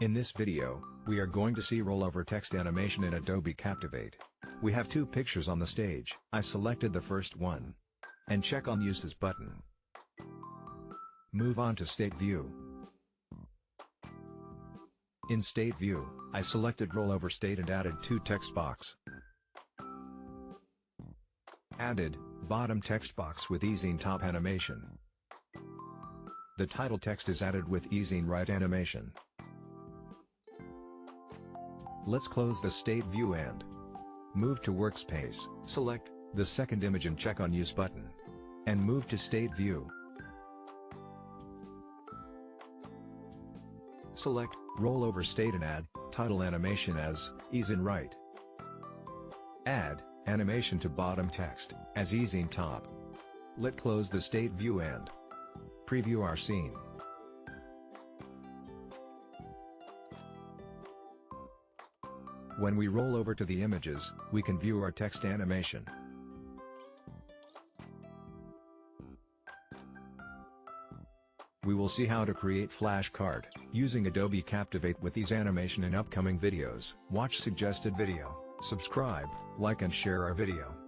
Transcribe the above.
In this video, we are going to see rollover text animation in Adobe Captivate. We have two pictures on the stage. I selected the first one. And check on Uses button. Move on to State View. In State View, I selected Rollover State and added two text box. Added bottom text box with easing top animation. The title text is added with easing right animation. Let's close the State View and move to Workspace. Select the second image and check on Use button. And move to State View. Select Rollover State and add title animation as easing right. Add animation to bottom text as easing top. Let's close the State View and preview our scene. When we roll over to the images, we can view our text animation. We will see how to create flashcard using Adobe Captivate with these animation in upcoming videos. Watch suggested video, subscribe, like and share our video.